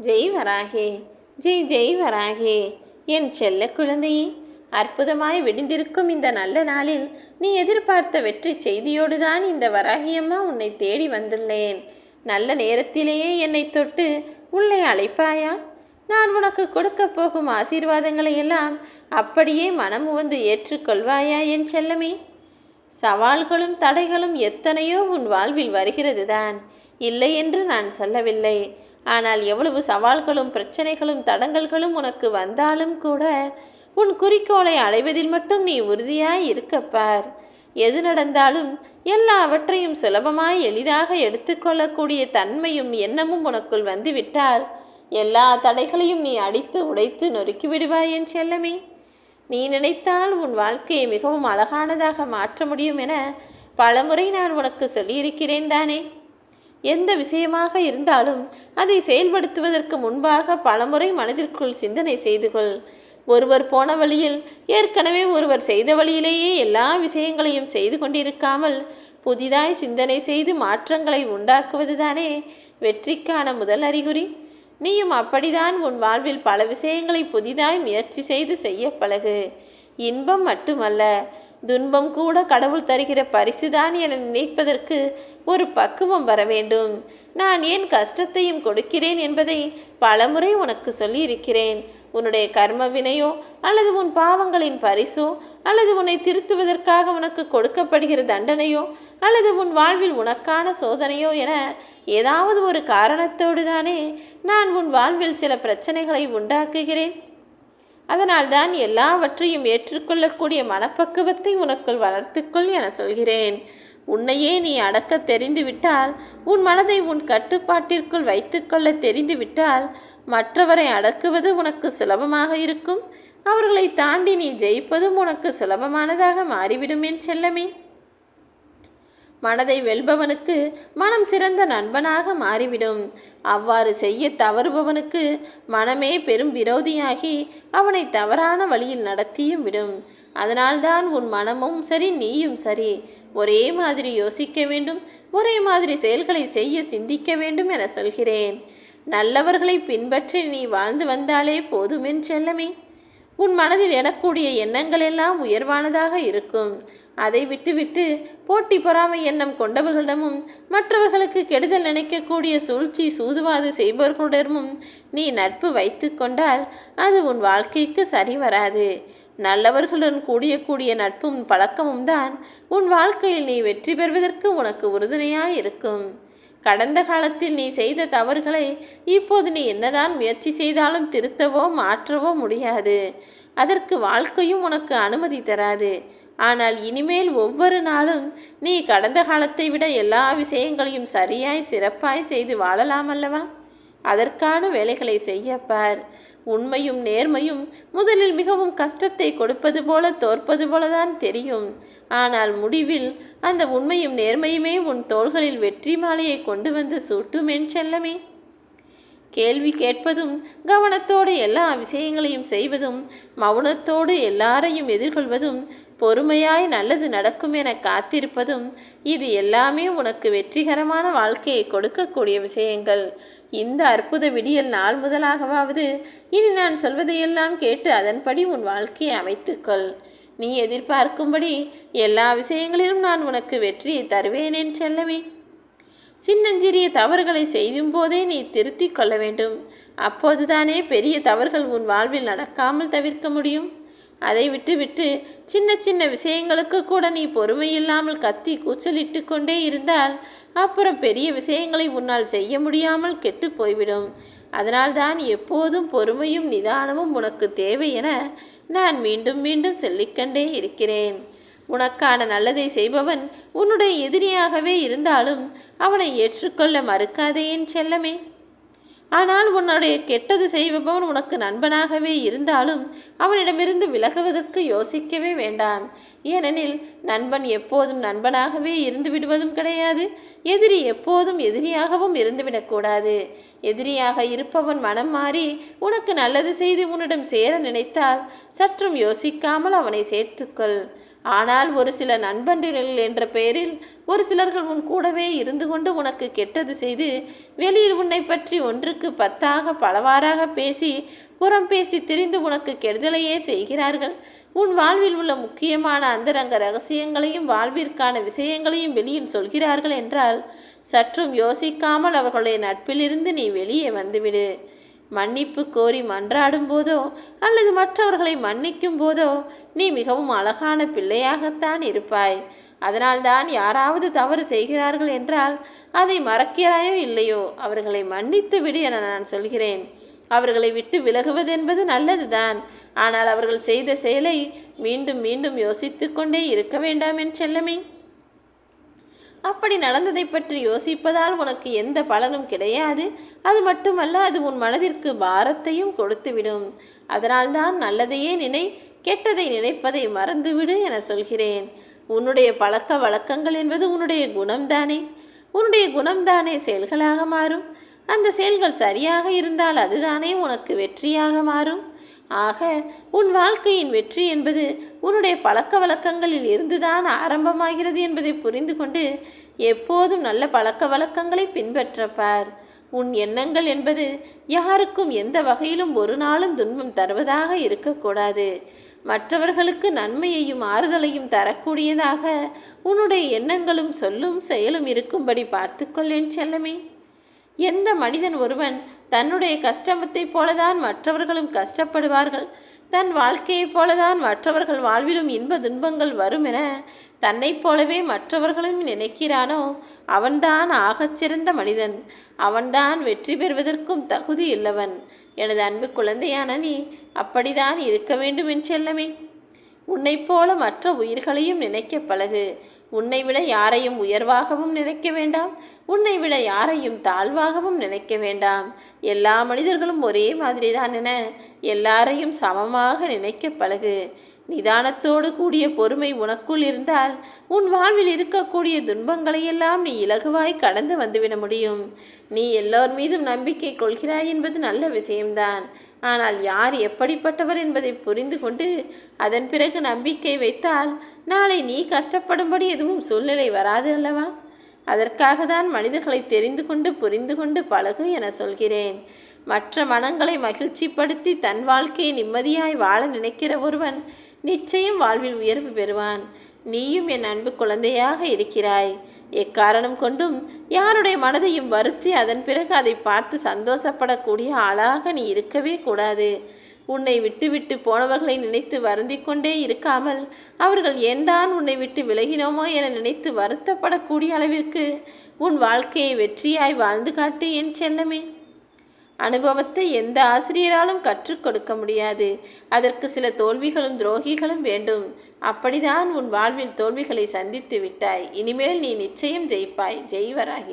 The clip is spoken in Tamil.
ஜெய் வராகே, ஜெய் ஜெய் வராகே. என் செல்ல குழந்தையே, அற்புதமாய் விடிந்திருக்கும் இந்த நல்ல நாளில் நீ எதிர்பார்த்த வெற்றி செய்தியோடு தான் இந்த வராகியம்மா உன்னை தேடி வந்துள்ளேன். நல்ல நேரத்திலேயே என்னை தொட்டு உள்ளே அழைப்பாயா? நான் உனக்கு கொடுக்க போகும் ஆசீர்வாதங்களை எல்லாம் அப்படியே மனமுவந்து ஏற்றுக்கொள்வாயா என் செல்லமே? சவால்களும் தடைகளும் எத்தனையோ உன் வாழ்வில் வருகிறது தான், இல்லை என்று நான் சொல்லவில்லை. ஆனால் எவ்வளவு சவால்களும் பிரச்சனைகளும் தடங்கல்களும் உனக்கு வந்தாலும் கூட உன் குறிக்கோளை அடைவதில் மட்டும் நீ உறுதியாய் இருக்கப்பார். எது நடந்தாலும் எல்லாவற்றையும் சுலபமாய் எளிதாக எடுத்துக்கொள்ளக்கூடிய தன்மையும் எண்ணமும் உனக்குள் வந்துவிட்டால் எல்லா தடைகளையும் நீ அடித்து உடைத்து நொறுக்கி விடுவாய் என் செல்லமே. நீ நினைத்தால் உன் வாழ்க்கையை மிகவும் அழகானதாக மாற்ற முடியும் என பலமுறை நான் உனக்கு சொல்லியிருக்கிறேன் தானே. எந்த விஷயமாக இருந்தாலும் அதை செயல்படுத்துவதற்கு முன்பாக பலமுறை மனதிற்குள் சிந்தனை செய்து கொள். ஒருவர் போன வழியில் ஏற்கனவே ஒருவர் செய்த வழியிலேயே எல்லா விஷயங்களையும் செய்து கொண்டிருக்காமல் புதிதாய் சிந்தனை செய்து மாற்றங்களை உண்டாக்குவது தானே வெற்றிக்கான முதல் அறிகுறி. நீயும் அப்படிதான் உன் வாழ்வில் பல விஷயங்களை புதிதாய் முயற்சி செய்து செய்ய பழகு. இன்பம் மட்டுமல்ல, துன்பம் கூட கடவுள் தருகிற பரிசுதான் என நினைப்பதற்கு ஒரு பக்குவம் வர வேண்டும். நான் ஏன் கஷ்டத்தையும் கொடுக்கிறேன் என்பதை பலமுறை உனக்கு சொல்லியிருக்கிறேன். உன்னுடைய கர்ம வினையோ அல்லது உன் பாவங்களின் பரிசோ அல்லது உன்னை திருத்துவதற்காக உனக்கு கொடுக்கப்படுகிற தண்டனையோ அல்லது உன் வாழ்வில் உனக்கான சோதனையோ என ஏதாவது ஒரு காரணத்தோடு தானே நான் உன் வாழ்வில் சில பிரச்சனைகளை உண்டாக்குகிறேன். அதனால்தான் எல்லாவற்றையும் ஏற்றுக்கொள்ளக்கூடிய மனப்பக்குவத்தை உனக்குள் வளர்த்துக்கொள் என சொல்கிறேன். உன்னையே நீ அடக்க தெரிந்துவிட்டால், உன் மனதை உன் கட்டுப்பாட்டிற்குள் வைத்துக்கொள்ள தெரிந்துவிட்டால் மற்றவரை அடக்குவது உனக்கு சுலபமாக இருக்கும். அவர்களை தாண்டி நீ ஜெயிப்பதும் உனக்கு சுலபமானதாக மாறிவிடும் என் செல்லமே. மனதை வெல்பவனுக்கு மனம் சிறந்த நண்பனாக மாறிவிடும். அவ்வாறு செய்ய தவறுபவனுக்கு மனமே பெரும் விரோதியாகி அவனை தவறான வழியில் நடத்தியும் விடும். அதனால்தான் உன் மனமும் சரி நீயும் சரி ஒரே மாதிரி யோசிக்க வேண்டும், ஒரே மாதிரி செயல்களை செய்ய சிந்திக்க வேண்டும் என சொல்கிறேன். நல்லவர்களை பின்பற்றி நீ வாழ்ந்து வந்தாலே போதும் என் செல்லமே. உன் மனதில் எழக்கூடிய எண்ணங்கள் எல்லாம் உயர்வானதாக இருக்கும். அதை விட்டுவிட்டு போட்டி பொறாமை எண்ணம் கொண்டவர்களிடமும் மற்றவர்களுக்கு கெடுதல் நினைக்கக்கூடிய சூழ்ச்சி சூதுவாது செய்பவர்களிடமும் நீ நட்பு வைத்து கொண்டால் அது உன் வாழ்க்கைக்கு சரி வராது. நல்லவர்களுடன் கூடிய நட்பும் பழக்கமும் தான் உன் வாழ்க்கையில் நீ வெற்றி பெறுவதற்கு உனக்கு உறுதுணையாய் இருக்கும். கடந்த காலத்தில் நீ செய்த தவறுகளை இப்போது நீ என்னதான் முயற்சி செய்தாலும் திருத்தவோ மாற்றவோ முடியாது. அதற்கு வாழ்க்கையும் உனக்கு அனுமதி தராது. ஆனால் இனிமேல் ஒவ்வொரு நாளும் நீ கடந்த காலத்தை விட எல்லா விஷயங்களையும் சரியாய் சிறப்பாய் செய்து வாழலாம் அல்லவா? அதற்கான வேலைகளை செய்யப்பார். உண்மையும் நேர்மையும் முதலில் மிகவும் கஷ்டத்தை கொடுப்பது போல தோற்பது போலதான் தெரியும். ஆனால் முடிவில் அந்த உண்மையும் நேர்மையுமே உன் தோள்களில் வெற்றி மாலையை கொண்டு வந்து சூட்டும் என் செல்லமே. கேள்வி கேட்பதும் கவனத்தோடு எல்லா விஷயங்களையும் செய்வதும் மௌனத்தோடு எல்லாரையும் எதிர்கொள்வதும் பொறுமையாய் நல்லது நடக்கும் என காத்திருப்பதும் இது எல்லாமே உனக்கு வெற்றிகரமான வாழ்க்கையை கொடுக்கக்கூடிய விஷயங்கள். இந்த அற்புத விடியல் நாள் முதலாகவாவது இனி நான் சொல்வதையெல்லாம் கேட்டு அதன்படி உன் வாழ்க்கையை அமைத்துக்கொள். நீ எதிர்பார்க்கும்படி எல்லா விஷயங்களிலும் நான் உனக்கு வெற்றியை தருவேன் என் செல்லமே. சின்னஞ்சிறிய தவறுகளை செய்யும் போதே நீ திருத்தி கொள்ள வேண்டும். அப்போதுதானே பெரிய தவறுகள் உன் வாழ்வில் நடக்காமல் தவிர்க்க முடியும். அதை விட்டுவிட்டு சின்ன சின்ன விஷயங்களுக்கு கூட நீ பொறுமை இல்லாமல் கத்தி கூச்சலிட்டு கொண்டே இருந்தால் அப்புறம் பெரிய விஷயங்களை உன்னால் செய்ய முடியாமல் கெட்டு போய்விடும். அதனால்தான் எப்போதும் பொறுமையும் நிதானமும் உனக்கு தேவை என நான் மீண்டும் மீண்டும் சொல்லிக்கொண்டே இருக்கிறேன். உனக்கான நல்லதை செய்பவன் உன்னுடைய எதிரியாகவே இருந்தாலும் அவனை ஏற்றுக்கொள்ள மறுக்காதே என் செல்லமே. ஆனால் உன்னுடைய கெட்டது செய்பவன் உனக்கு நண்பனாகவே இருந்தாலும் அவனிடமிருந்து விலகுவதற்கு யோசிக்கவே வேண்டாம். ஏனெனில் நண்பன் எப்போதும் நண்பனாகவே இருந்து விடுவதும் கிடையாது, எதிரி எப்போதும் எதிரியாகவும் இருந்துவிடக்கூடாது. எதிரியாக இருப்பவன் மனம் மாறி உனக்கு நல்லது செய்து உன்னிடம் சேர நினைத்தால் சற்றும் யோசிக்காமல் அவனை சேர்த்துக்கொள். ஆனால் ஒரு சில நண்பர்கள் என்ற பெயரில் ஒரு சிலர்கள் உன் கூடவே இருந்து கொண்டு உனக்கு கெட்டது செய்து வெளியில் உன்னை பற்றி ஒன்றுக்கு 10 பலவாறாக பேசி புறம் பேசி திரிந்து உனக்கு கெடுதலையே செய்கிறார்கள். உன் வாழ்வில் உள்ள முக்கியமான அந்தரங்க ரகசியங்களையும் வாழ்விற்கான விஷயங்களையும் வெளியில் சொல்கிறார்கள் என்றால் சற்றும் யோசிக்காமல் அவர்களுடைய நட்பிலிருந்து நீ வெளியே வந்துவிடு. மன்னிப்பு கோரி மன்றாடும் போதோ அல்லது மற்றவர்களை மன்னிக்கும் போதோ நீ மிகவும் அழகான பிள்ளையாகத்தான் இருப்பாய். அதனால்தான் யாராவது தவறு செய்கிறார்கள் என்றால் அதை மறக்கிறாயோ இல்லையோ அவர்களை மன்னித்து விடு என நான் சொல்கிறேன். அவர்களை விட்டு விலகுவதென்பது நல்லதுதான். ஆனால் அவர்கள் செய்த செயலை மீண்டும் மீண்டும் யோசித்து கொண்டே இருக்க வேண்டாம் என் செல்லமே. அப்படி நடந்ததை பற்றி யோசிப்பதால் உனக்கு எந்த பலனும் கிடையாது. அது மட்டுமல்ல, அது உன் மனதிற்கு பாரத்தையும் கொடுத்துவிடும். அதனால்தான் நல்லதையே நினை, கெட்டதை நினைப்பதை மறந்துவிடு என சொல்கிறேன். உன்னுடைய பழக்க வழக்கங்கள் என்பது உன்னுடைய குணம்தானே. உன்னுடைய குணம்தானே செயல்களாக மாறும். அந்த செயல்கள் சரியாக இருந்தால் அதுதானே உனக்கு வெற்றியாக மாறும். ஆக உன் வாழ்க்கையின் வெற்றி என்பது உன்னுடைய பழக்க வழக்கங்களில் இருந்துதான் ஆரம்பமாகிறது என்பதை புரிந்து கொண்டு எப்போதும் நல்ல பழக்க வழக்கங்களை பின்பற்றப்பார். உன் எண்ணங்கள் என்பது யாருக்கும் எந்த வகையிலும் ஒரு நாளும் துன்பம் தருவதாக இருக்கக்கூடாது. மற்றவர்களுக்கு நன்மையையும் ஆறுதலையும் தரக்கூடியதாக உன்னுடைய எண்ணங்களும் சொல்லும் செயலும் இருக்கும்படி பார்த்துக்கொள்ளேன் செல்லமே. எந்த மனிதன் ஒருவன் தன்னுடைய கஷ்டத்தைப் போலதான் மற்றவர்களும் கஷ்டப்படுவார்கள், தன் வாழ்க்கையைப் போலதான் மற்றவர்கள் வாழ்விலும் இன்ப துன்பங்கள் வரும் என தன்னைப் போலவே மற்றவர்களும் நினைக்கிறானோ அவன்தான் ஆகச்சிறந்த மனிதன். அவன்தான் வெற்றி பெறுவதற்கும் தகுதி இல்லவன். எனது அன்பு குழந்தையான நீ அப்படிதான் இருக்க வேண்டும் என் செல்லமே. உன்னை போல மற்ற உயிர்களையும் நினைக்க பழகு. உன்னை விட யாரையும் உயர்வாகவும் நினைக்க வேண்டாம், உன்னை விட யாரையும் தாழ்வாகவும் நினைக்க வேண்டாம். எல்லா மனிதர்களும் ஒரே மாதிரிதான் என எல்லாரையும் சமமாக நினைக்க பழகு. நிதானத்தோடு கூடிய பொறுமை உனக்குள் இருந்தால் உன் வாழ்வில் இருக்கக்கூடிய துன்பங்களையெல்லாம் நீ இலகுவாய் கடந்து வந்துவிட முடியும். நீ எல்லோர் மீதும் நம்பிக்கை கொள்கிறாய் என்பது நல்ல விஷயம்தான். ஆனால் யார் எப்படிப்பட்டவர் என்பதை புரிந்து கொண்டு அதன் பிறகு நம்பிக்கை வைத்தால் நாளை நீ கஷ்டப்படும்படி எதுவும் சூழ்நிலை வராது அல்லவா? அதற்காக தான் மனிதர்களை தெரிந்து கொண்டு புரிந்து கொண்டு பழகு என சொல்கிறேன். மற்ற மனங்களை மகிழ்ச்சிப்படுத்தி தன் வாழ்க்கையை நிம்மதியாய் வாழ நினைக்கிற ஒருவன் நிச்சயம் வாழ்வில் உயர்வு பெறுவான். நீயும் என் அன்பு குழந்தையாக இருக்கிறாய். எக்காரணம் கொண்டும் யாருடைய மனதையும் வருத்தி அதன் பிறகு அதை பார்த்து சந்தோஷப்படக்கூடிய ஆளாக நீ இருக்கவே கூடாது. உன்னை விட்டு விட்டு போனவர்களை நினைத்து வருந்தி கொண்டே இருக்காமல் அவர்கள் ஏன்தான் உன்னை விட்டு விலகினோமோ என நினைத்து வருத்தப்படக்கூடிய அளவிற்கு உன் வாழ்க்கையை வெற்றியாய் வாழ்ந்து காட்டு என் செல்லமே. அனுபவத்தை எந்த ஆசிரியராலும் கற்றுக் கொடுக்க முடியாது. அதற்கு சில தோல்விகளும் துரோகிகளும் வேண்டும். அப்படிதான் உன் வாழ்வில் தோல்விகளை சந்தித்து விட்டாய். இனிமேல் நீ நிச்சயம் ஜெயிப்பாய். ஜெய் வராகி.